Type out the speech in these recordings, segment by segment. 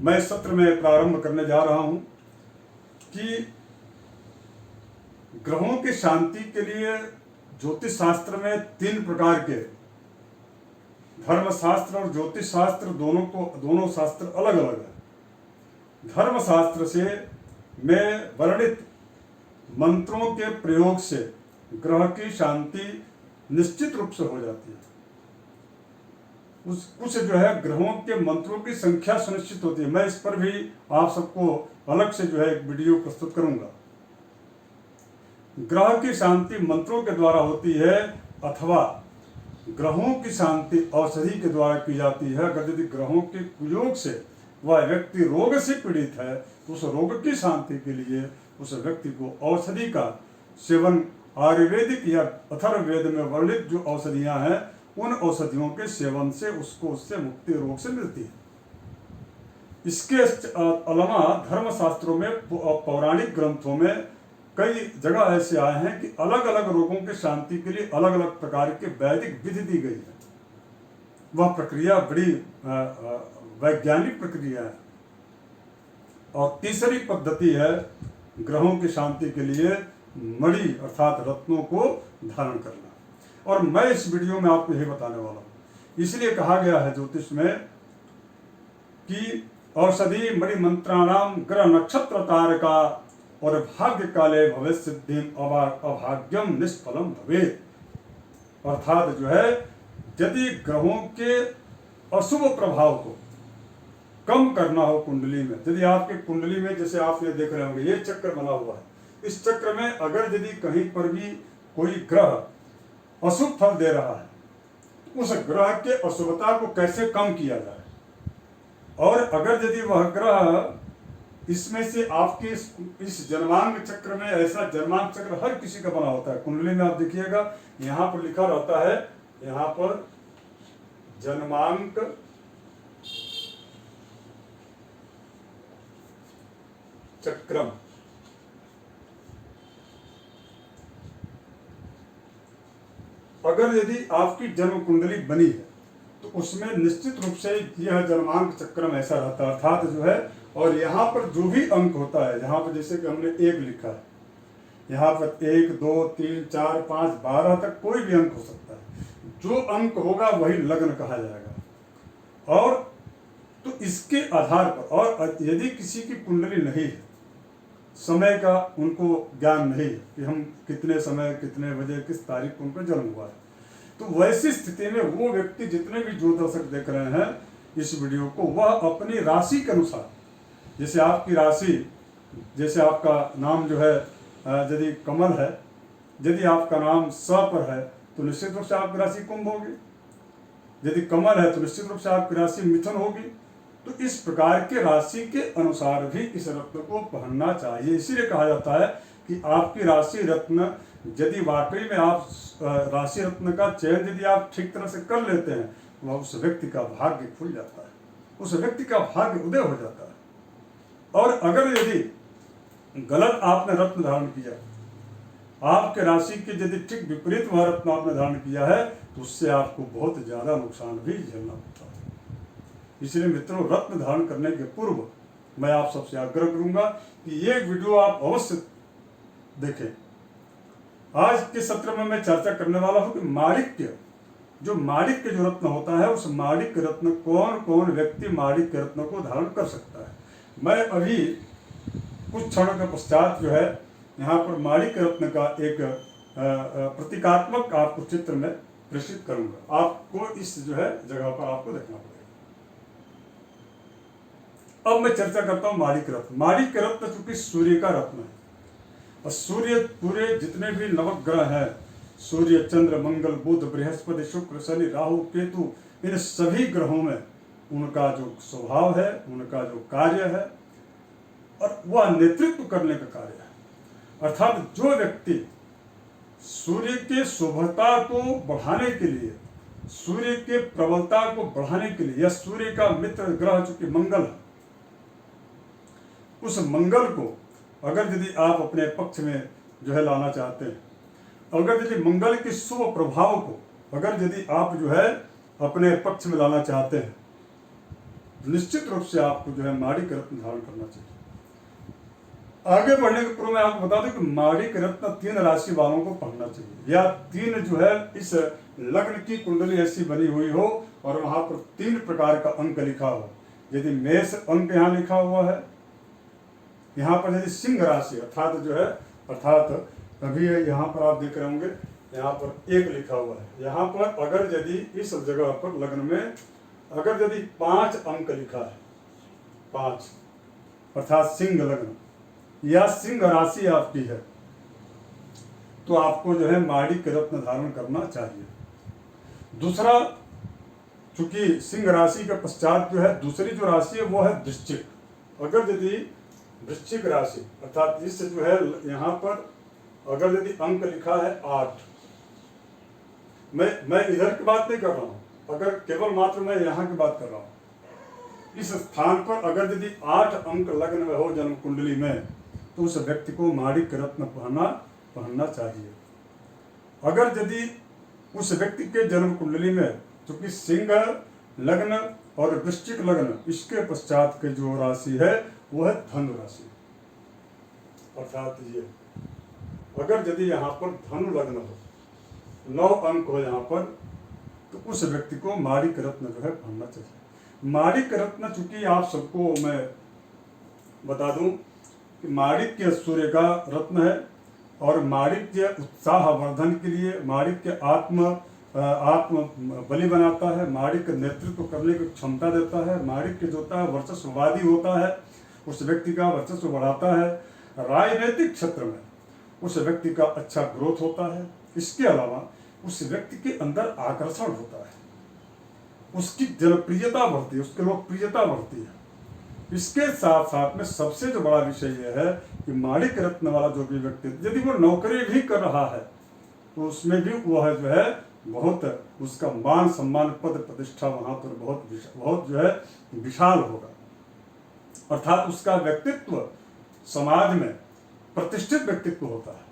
मैं इस सत्र में प्रारंभ करने जा रहा हूं कि ग्रहों की शांति के लिए ज्योतिष शास्त्र में 3 प्रकार के, धर्मशास्त्र और ज्योतिष शास्त्र दोनों शास्त्र अलग अलग है। धर्मशास्त्र से में वर्णित मंत्रों के प्रयोग से ग्रह की शांति निश्चित रूप से हो जाती है। कुछ जो है ग्रहों के मंत्रों की संख्या सुनिश्चित होती है। मैं इस पर भी आप सबको अलग से जो है एक वीडियो प्रस्तुत करूंगा। ग्रह की शांति मंत्रों के द्वारा होती है अथवा ग्रहों की शांति औषधि के द्वारा की जाती है। अगर यदि ग्रहों के कुयोग से वह व्यक्ति रोग से पीड़ित है तो उस रोग की शांति के लिए उस व्यक्ति को औषधि का सेवन, आयुर्वेदिक या अथर्ववेद में वर्णित जो औषधियां हैं उन औषधियों के सेवन से उससे मुक्ति रोग से मिलती है। इसके अलावा धर्मशास्त्रों में, पौराणिक ग्रंथों में कई जगह ऐसे आए हैं कि अलग अलग रोगों के शांति के लिए अलग अलग प्रकार के वैदिक विधि दी गई है। वह प्रक्रिया बड़ी वैज्ञानिक प्रक्रिया है। और तीसरी पद्धति है ग्रहों की शांति के लिए मणि अर्थात रत्नों को धारण करना। और मैं इस वीडियो में आपको यही बताने वाला हूं। इसलिए कहा गया है ज्योतिष में कि औषधि मणि मंत्राणाम ग्रह नक्षत्र तारका और भाग्य काले भविष्य अभाग्यम निष्फलम भवेत्। अर्थात जो है यदि ग्रहों के अशुभ प्रभाव को कम करना हो कुंडली में, यदि आपके कुंडली में जैसे आप ये देख रहे होंगे ये चक्र बना हुआ है, इस चक्र में अगर यदि कहीं पर भी कोई ग्रह अशुभ फल दे रहा है, उस ग्रह के अशुभता को कैसे कम किया जाए। और अगर यदि वह ग्रह इसमें से आपके इस जन्मांग चक्र में, ऐसा जन्मांग चक्र हर किसी का बना होता है। कुंडली में आप देखिएगा यहाँ पर लिखा रहता है, यहाँ पर जन्मांक चक्रम। अगर यदि आपकी जन्म कुंडली बनी है तो उसमें निश्चित रूप से यह जन्मांक चक्रम ऐसा रहता है। अर्थात जो है, और यहाँ पर जो भी अंक होता है, यहाँ पर जैसे कि हमने 1 लिखा है, यहाँ पर 1, 2, 3, 4, 5, 12 तक कोई भी अंक हो सकता है। जो अंक होगा वही लग्न कहा जाएगा। और तो इसके आधार पर, और यदि किसी की कुंडली नहीं है, समय का उनको ज्ञान नहीं है कि हम कितने समय, कितने बजे, किस तारीख को उनका जन्म हुआ है, तो वैसी स्थिति में वो व्यक्ति, जितने भी जो दर्शक देख रहे हैं इस वीडियो को, वह अपनी राशि के अनुसार, जैसे आपकी राशि, जैसे आपका नाम जो है यदि कमल है, यदि आपका नाम स पर है तो निश्चित रूप से आपकी राशि कुंभ होगी। यदि कमल है तो निश्चित रूप से आपकी राशि मिथुन होगी। तो इस प्रकार के राशि के अनुसार भी इस रत्न को पहनना चाहिए। इसीलिए कहा जाता है कि आपकी राशि रत्न, यदि वाकई में आप राशि रत्न का चयन यदि आप ठीक तरह से कर लेते हैं, वह उस व्यक्ति का भाग्य खुल जाता है, उस व्यक्ति का भाग्य उदय हो जाता है। और अगर यदि गलत आपने रत्न धारण किया, आपके राशि के यदि ठीक विपरीत वह रत्न आपने धारण किया है, तो उससे आपको बहुत ज्यादा नुकसान भी झेलना पड़ता है। इसलिए मित्रों, रत्न धारण करने के पूर्व मैं आप सबसे आग्रह करूंगा कि ये वीडियो आप अवश्य देखें। आज के सत्र में मैं चर्चा करने वाला हूं कि माणिक्य जो रत्न होता है, उस माणिक्य रत्न कौन कौन व्यक्ति माणिक्य रत्न को धारण कर सकता है। मैं अभी कुछ क्षण के पश्चात जो है यहाँ पर माणिक्य रत्न का एक प्रतीकात्मक आपको चित्र में प्रेषित करूंगा। आपको इस जो है जगह पर आपको देखना पड़ेगा। अब मैं चर्चा करता हूं माणिक्य रत्न। माणिक्य रत्न चूंकि सूर्य का रत्न है, और सूर्य पूरे जितने भी नवग्रह हैं, सूर्य, चंद्र, मंगल, बुध, बृहस्पति, शुक्र, शनि, राहु, केतु, इन सभी ग्रहों में उनका जो स्वभाव है, उनका जो कार्य है, और वह नेतृत्व करने का कार्य है। अर्थात जो व्यक्ति सूर्य के शुभता को बढ़ाने के लिए, सूर्य के प्रबलता को बढ़ाने के लिए, या सूर्य का मित्र ग्रह चूंकि मंगल है, उस मंगल को अगर यदि आप अपने पक्ष में जो है लाना चाहते हैं, अगर यदि मंगल के शुभ प्रभाव को अगर यदि आप जो है अपने पक्ष में लाना चाहते हैं, निश्चित रूप से आपको जो है माणिक रत्न धारण करना चाहिए। आगे बढ़ने के पूर्व मैं आपको बता दूं कि माणिक रत्न 3 राशि वालों को पहनना चाहिए, या 3 जो है इस लग्न की कुंडली ऐसी बनी हुई हो और वहां पर 3 प्रकार का अंक लिखा हो। यदि मेष अंक यहाँ लिखा हुआ है, यहाँ पर यदि सिंह राशि अर्थात जो है अभी यहाँ पर आप देख रहे होंगे यहाँ पर 1 लिखा हुआ है, यहाँ पर अगर यदि इस जगह पर लग्न में अगर यदि 5 अंक लिखा है, 5 अर्थात सिंह लग्न या सिंह राशि आपकी है, तो आपको जो है माणिक रत्न धारण करना चाहिए। दूसरा, चूंकि सिंह राशि के पश्चात जो है दूसरी जो राशि है वो है वृश्चिक। अगर यदि वृश्चिक राशि अर्थात इस जो है यहाँ पर अगर यदि अंक लिखा है 8, मैं इधर की बात नहीं कर रहा हूँ, अगर केवल मात्र मैं यहाँ की बात कर रहा हूँ। इस स्थान पर अगर यदि 8 अंक लग्न में हो जन्म कुंडली में, तो उस व्यक्ति को माणिक रत्न पहनना चाहिए। अगर यदि उस व्यक्ति के जन्म कुंडली में चूंकि सिंह लग्न और वृश्चिक लग्न, इसके पश्चात के जो राशि है वो है धनु राशि, अर्थात ये अगर यदि यहाँ पर धनु लग्न हो, 9 अंक हो यहाँ पर, तो उस व्यक्ति को माणिक रत्न जो है पहनना चाहिए। माणिक रत्न चूंकि आप सबको मैं बता दूं कि माणिक्य सूर्य का रत्न है और माणिक्य उत्साहवर्धन के लिए, माणिक्य आत्म बलि बनाता है, माणिक्य नेतृत्व करने की क्षमता देता है, माणिक्य जो होता है वर्चस्ववादी होता है, उस व्यक्ति का वर्चस्व बढ़ाता है, राजनीतिक क्षेत्र में उस व्यक्ति का अच्छा ग्रोथ होता है। इसके अलावा उस व्यक्ति के अंदर आकर्षण होता है, उसकी जनप्रियता बढ़ती है, उसकी लोकप्रियता बढ़ती है। इसके साथ साथ में सबसे जो बड़ा विषय यह है कि माणिक रत्न वाला जो भी व्यक्ति यदि वो नौकरी भी कर रहा है, तो उसमें भी वह जो है बहुत उसका मान सम्मान पद प्रतिष्ठा वहां पर बहुत जो है विशाल होगा, अर्थात उसका व्यक्तित्व समाज में प्रतिष्ठित व्यक्तित्व होता है।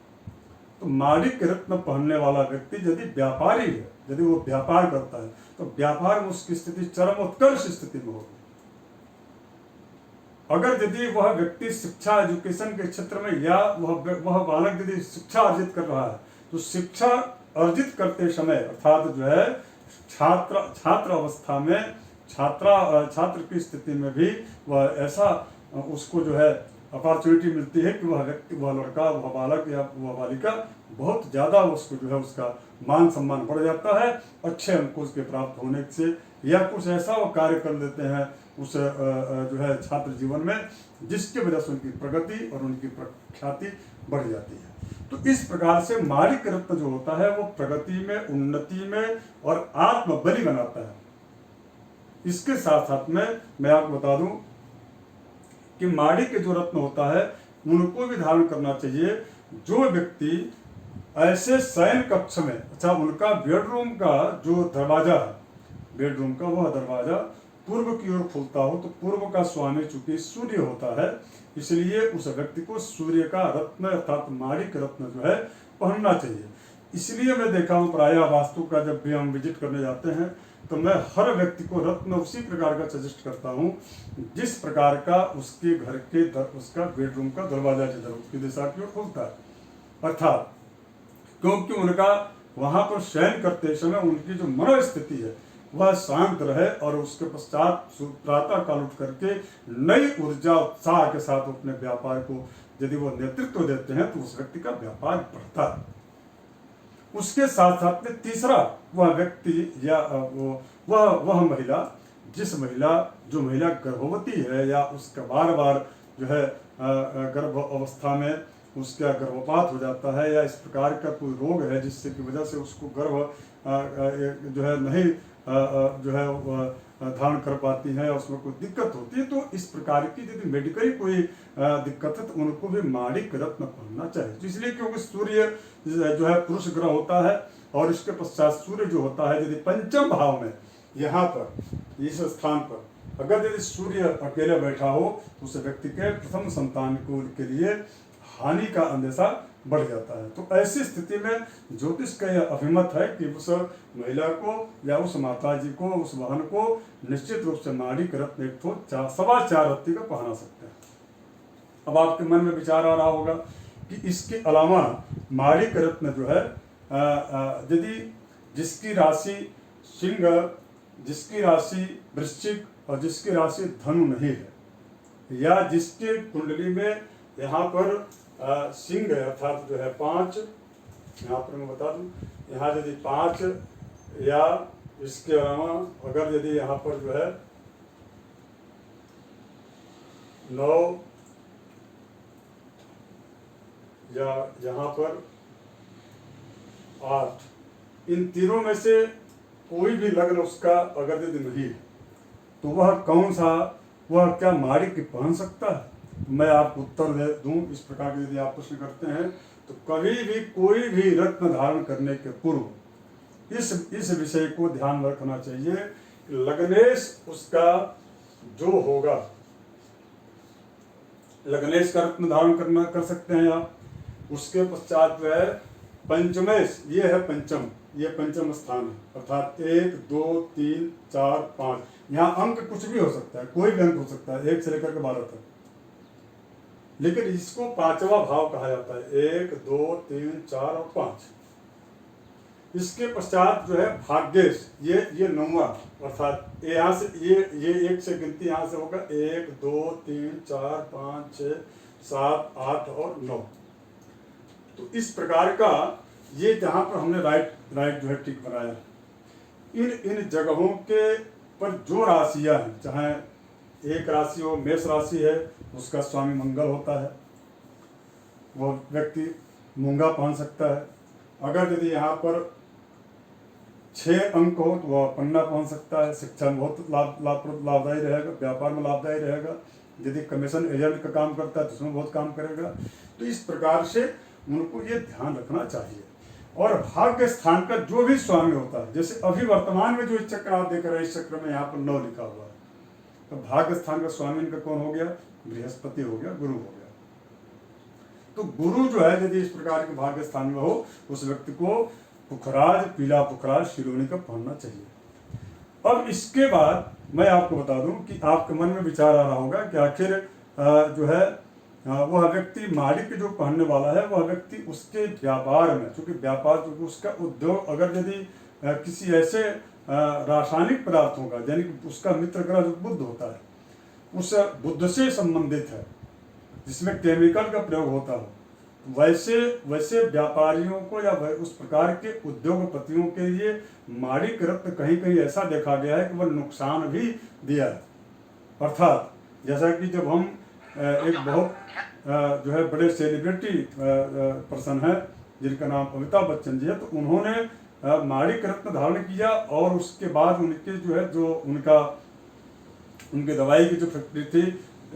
तो माणिक रत्न पहनने वाला व्यक्ति यदि व्यापारी है, यदि वो व्यापार करता है, तो व्यापार में उसकी स्थिति चरम उत्कर्ष स्थिति में होगी। अगर यदि वह व्यक्ति शिक्षा एजुकेशन के क्षेत्र में या वह बालक यदि शिक्षा अर्जित कर रहा है, तो शिक्षा अर्जित करते समय अर्थात जो है छात्र अवस्था में छात्र की स्थिति में भी वह ऐसा उसको जो है अपॉर्चुनिटी मिलती है कि वह व्यक्ति, वह लड़का, वह बालक या वह बालिका बहुत ज़्यादा उसको जो है उसका मान सम्मान बढ़ जाता है अच्छे अंक उसके प्राप्त होने से, या कुछ ऐसा वो कार्य कर लेते हैं उस जो है छात्र जीवन में जिसकी वजह से उनकी प्रगति और उनकी प्रख्याति बढ़ जाती है। तो इस प्रकार से माणिक रत्न जो होता है वो प्रगति में, उन्नति में और आत्मबलि बनाता है। इसके साथ साथ में मैं आपको बता दूं कि माणिक जो रत्न होता है उनको भी धारण करना चाहिए जो व्यक्ति ऐसे शयन कक्ष में, अच्छा उनका बेडरूम का जो दरवाजा है, बेडरूम का वह दरवाजा पूर्व की ओर खुलता हो, तो पूर्व का स्वामी चूंकि सूर्य होता है, इसलिए उस व्यक्ति को सूर्य का रत्न अर्थात माणिक रत्न जो है पहनना चाहिए। इसलिए मैं देखा हूँ प्रायः वास्तु का जब भी हम विजिट करने जाते हैं तो मैं हर व्यक्ति को रत्न उसी प्रकार का सजेस्ट करता हूँ जिस प्रकार का उसके घर के उसका बेडरूम का दरवाजा जिधर उसकी दिशा की ओर खुलता है, अर्थात क्योंकि उनका वहां पर शयन करते समय उनकी जो मनोस्थिति है वह शांत रहे और उसके पश्चात प्रातः काल उठ करके नई ऊर्जा उत्साह के साथ अपने व्यापार को यदि वो नेतृत्व देते हैं तो उस व्यक्ति का व्यापार बढ़ता है। उसके साथ साथ में तीसरा, वह व्यक्ति या वह महिला जो महिला गर्भवती है या उसका बार बार जो है गर्भ अवस्था में उसका गर्भपात हो जाता है या इस प्रकार का कोई रोग है जिससे की वजह से उसको गर्भ जो है नहीं जो है धारण कर पाती है, उसमें कोई दिक्कत होती है, तो इस प्रकार की यदि मेडिकली कोई दिक्कत है तो उनको भी माणिक रत्न पहनना चाहिए। तो इसलिए क्योंकि सूर्य जो है पुरुष ग्रह होता है और इसके पश्चात सूर्य जो होता है यदि पंचम भाव में यहाँ पर इस स्थान पर अगर यदि सूर्य अकेले बैठा हो तो उस व्यक्ति के प्रथम संतान को के लिए हानि का अंदेशा बढ़ जाता है। तो ऐसी स्थिति में ज्योतिष का यह अभिमत है कि उस महिला को या उस माता जी को, उस बहन को निश्चित रूप से माणिक रत्न एक तो 4.25 रत्ती का पहना सकते हैं। अब आपके मन में विचार आ रहा होगा कि इसके अलावा माणिक रत्न जो है यदि जिसकी राशि सिंह, जिसकी राशि वृश्चिक और जिसकी राशि धनु नहीं है, या जिसके कुंडली में यहाँ पर सिंह है अर्थात जो है 5, यहाँ पर मैं बता दूँ, यहाँ यदि 5 या इसके अलावा अगर यदि यहाँ पर जो है 9 या यहाँ पर 8, इन तीनों में से कोई भी लग्न उसका अगर यदि नहीं है तो वह कौन सा, वह क्या माणिक पहन सकता है? मैं आपको उत्तर दे दूं इस प्रकार के यदि आप प्रश्न करते हैं तो कभी भी कोई भी रत्न धारण करने के पूर्व इस विषय को ध्यान में रखना चाहिए कि लग्नेश उसका जो होगा, लग्नेश का रत्न धारण कर सकते हैं आप। उसके पश्चात जो है पंचमेश, ये है पंचम, ये पंचम स्थान है अर्थात 1 2 3 4 5, यहाँ अंक कुछ भी हो सकता है, कोई भी अंक हो सकता है 1 से लेकर के 12 तक, लेकिन इसको 5वां भाव कहा जाता है, 1 2 3 4 और 5। इसके पश्चात जो है भाग्येश, ये 9वां अर्थात यहाँ से ये 1 से गिनती यहाँ से होगा 1 2 3 4 5 6 7 8 और 9। तो इस प्रकार का ये जहाँ पर हमने राइट जो है टिक बनाया, इन जगहों के पर जो राशियाँ हैं, चाहे एक राशि हो, मेष राशि है, उसका स्वामी मंगल होता है, वह व्यक्ति मूंगा पहन सकता है। अगर यदि यहाँ पर 6 अंक हो तो वह पन्ना पहन सकता है। शिक्षा में बहुत लाभदायी रहेगा, व्यापार में लाभदायी रहेगा। यदि कमीशन एजेंट का काम करता है तो उसमें बहुत काम करेगा। तो इस प्रकार से उनको ये ध्यान रखना चाहिए। और भाग्य स्थान का जो भी स्वामी होता है, जैसे अभी वर्तमान में जो इस चक्र आप देख रहे हैं, इस चक्र में यहाँ पर 9 लिखा हुआ है, तो भाग्य स्थान का स्वामी इनका कौन हो गया? बृहस्पति हो गया, गुरु हो गया। तो गुरु जो है यदि इस प्रकार के भाग्य स्थान में हो, उस व्यक्ति को पुखराज, पीला पुखराज शिरोनी का पहनना चाहिए। अब इसके बाद मैं आपको बता दूं कि आपके मन में विचार आ रहा होगा कि आखिर जो है वह व्यक्ति माणिक जो पहनने वाला है, वह व्यक्ति उसके व्यापार में, चूंकि व्यापार जो उसका उद्योग अगर यदि किसी ऐसे रासायनिक पदार्थों का, यानी कि उसका मित्र ग्रह जो बुध होता है, उस बुध से संबंधित है, जिसमें केमिकल का प्रयोग होता हो, वैसे व्यापारियों को या उस प्रकार के उद्योगपतियों के लिए माणिक रत्न कहीं कहीं ऐसा देखा गया है कि वह नुकसान भी दिया है। अर्थात जैसा कि जब हम एक बहुत जो है बड़े सेलिब्रिटी पर्सन है जिनका नाम अमिताभ बच्चन जी है, तो उन्होंने माणिक रत्न धारण किया और उसके बाद उनके जो है जो उनके दवाई की जो फैक्ट्री थी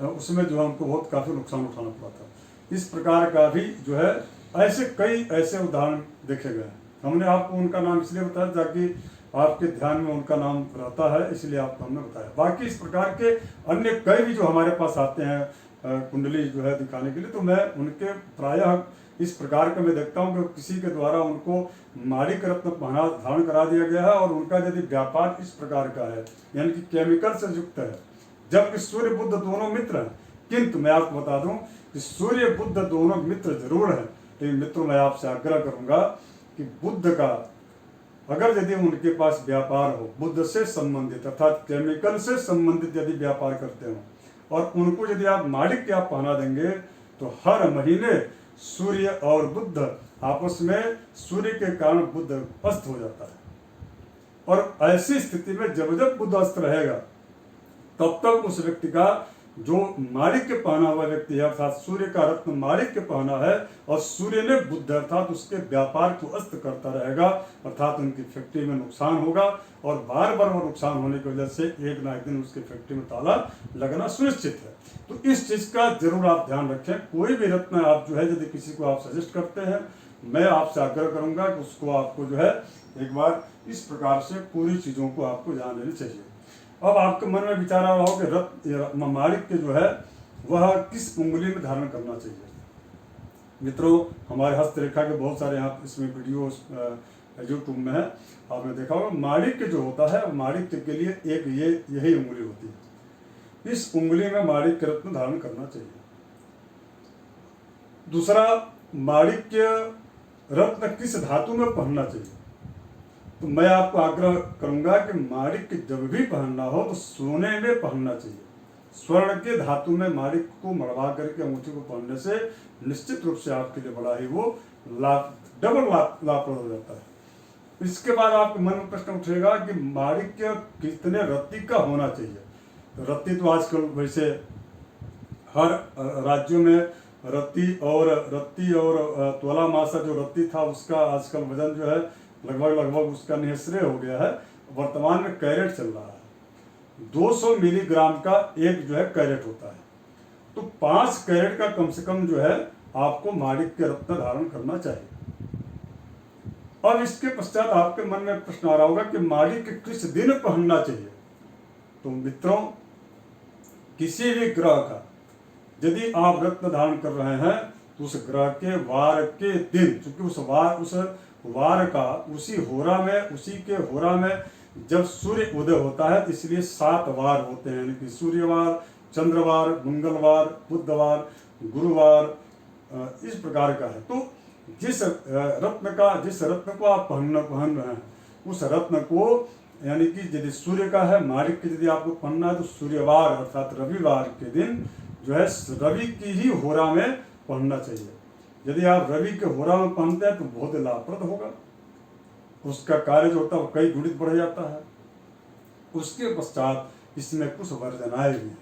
उसमें जो है उनको बहुत काफ़ी नुकसान उठाना पड़ा था। इस प्रकार का भी जो है ऐसे कई ऐसे उदाहरण देखे गए। हमने आपको उनका नाम इसलिए बताया ताकि आपके ध्यान में उनका नाम रहता है, इसलिए आपको हमने बताया। बाकी इस प्रकार के अन्य कई भी जो हमारे पास आते हैं कुंडली जो है दिखाने के लिए, तो मैं उनके प्रायः इस प्रकार का मैं देखता हूँ कि किसी के द्वारा उनको माणिक रत्न धारण करा दिया गया है और उनका यदि व्यापार इस प्रकार का है, यानी कि केमिकल से युक्त है, जबकि सूर्य बुध दोनों मित्र हैं। किंतु मैं आपको बता दूं कि सूर्य बुध दोनों मित्र जरूर हैं, लेकिन मित्रों मैं आपसे आग्रह करूंगा कि बुध का अगर यदि उनके पास व्यापार हो बुध से संबंधित अर्थात केमिकल से संबंधित यदि व्यापार करते हो और उनको यदि आप माणिक आप पहना देंगे तो हर महीने सूर्य और बुध आपस में सूर्य के कारण बुध अस्त हो जाता है। और ऐसी स्थिति में जब जब बुध अस्त रहेगा तब तक उस व्यक्ति का जो माणिक के पहना हुआ व्यक्ति है अर्थात सूर्य का रत्न माणिक के पहना है और सूर्य ने बुध अर्थात उसके व्यापार को अस्त करता रहेगा, अर्थात उनकी फैक्ट्री में नुकसान होगा और बार बार वो नुकसान होने की वजह से एक ना एक दिन उसकी फैक्ट्री में ताला लगना सुनिश्चित है। तो इस चीज का जरूर आप ध्यान रखें। कोई भी रत्न आप जो है यदि किसी को आप सजेस्ट करते हैं, मैं आपसे आग्रह करूंगा कि उसको आपको जो है एक बार इस प्रकार से पूरी चीजों को आपको जान लेनी चाहिए। अब आपके मन में विचार आ रहा हो कि रत्न माणिक के जो है वह किस उंगली में धारण करना चाहिए। मित्रों, हमारे हस्तरेखा के बहुत सारे यहाँ इसमें वीडियो यूट्यूब में है, आपने देखा होगा। माणिक्य जो होता है, माणिक्य के लिए एक यही उंगली होती है। इस उंगली में माणिक्य रत्न धारण करना चाहिए। दूसरा, माणिक्य रत्न किस धातु में पहनना चाहिए? तो मैं आपको आग्रह करूंगा कि माणिक्य जब भी पहनना हो तो सोने में पहनना चाहिए। स्वर्ण के धातु में माणिक्य को मड़वा करके अंगूठी को पहनने से निश्चित रूप से आपके लिए बड़ा ही वो डबल लाभप्रद हो जाता है। इसके बाद आपके मन में प्रश्न उठेगा कि माणिक्य कितने रत्ती का होना चाहिए? तो रत्ती तो आजकल वैसे हर राज्यों में रत्ती और तोला मासा जो रत्ती था उसका आजकल वजन जो है लगभग उसका निःश्रेय हो गया है। वर्तमान में कैरेट चल रहा है। 200 मिलीग्राम का एक जो है कैरेट होता है। तो 5 कैरेट का कम से कम जो है आपको माणिक्य रत्न धारण करना चाहिए। अब इसके पश्चात आपके मन में प्रश्न आ रहा होगा कि माणिक्य किस दिन पहनना चाहिए? तो मित्रों, किसी भी ग्रह का यदि आप रत्न धारण कर रहे हैं तो उस ग्रह के वार के दिन, क्योंकि उस वार का उसी के होरा में जब सूर्य उदय होता है, तो इसलिए 7 वार होते हैं, यानी कि सूर्यवार, चंद्रवार, मंगलवार, बुधवार, गुरुवार, इस प्रकार का है। तो जिस रत्न को आप पहन रहे हैं उस रत्न को, यानी कि यदि सूर्य का है माणिक्य यदि आपको पहनना है तो सूर्यवार अर्थात रविवार के दिन जो है रवि की ही होरा में पहनना चाहिए। यदि आप रवि के होरा में पहनते हैं तो बहुत लाभप्रद होगा। उसका कार्य जो होता है वो कई गुणित बढ़ जाता है। उसके पश्चात इसमें कुछ वर्जनाएं भी हैं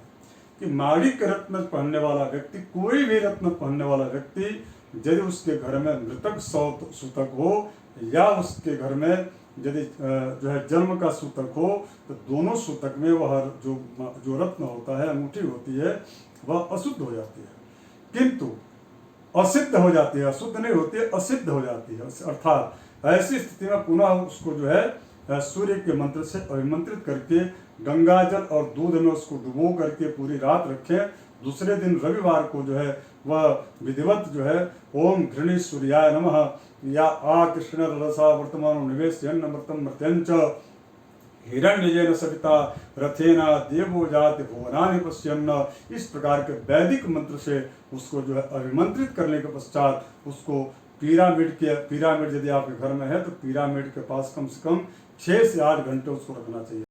कि माणिक्य रत्न पहनने वाला व्यक्ति, कोई भी रत्न पहनने वाला व्यक्ति, यदि उसके घर में मृतक सूतक हो या उसके घर में यदि जो है जन्म का सूतक हो, तो दोनों सूतक में वह जो रत्न होता है, अंगूठी होती है, वह अशुद्ध हो जाती है, किंतु असिद्ध हो जाती है। अशुद्ध नहीं होती है, असिद्ध हो जाती है। अर्थात ऐसी स्थिति में पुनः उसको जो है सूर्य के मंत्र से अभिमंत्रित करके गंगा जल और दूध में उसको डुबो करके पूरी रात रखें। दूसरे दिन रविवार को जो है वह विधिवत जो है ओम घृणी सूर्याय नमः या आ कृष्ण रसा वर्तमान निवेश अमृतम मृत्यंच हिरण्यजेन सविता रथेना देवो जाति भुवनानि पश्यन्न, इस प्रकार के वैदिक मंत्र से उसको जो है अभिमंत्रित करने के पश्चात उसको पिरामिड यदि आपके घर में है तो पिरामिड के पास कम से कम 6 से 8 घंटे उसको रखना चाहिए।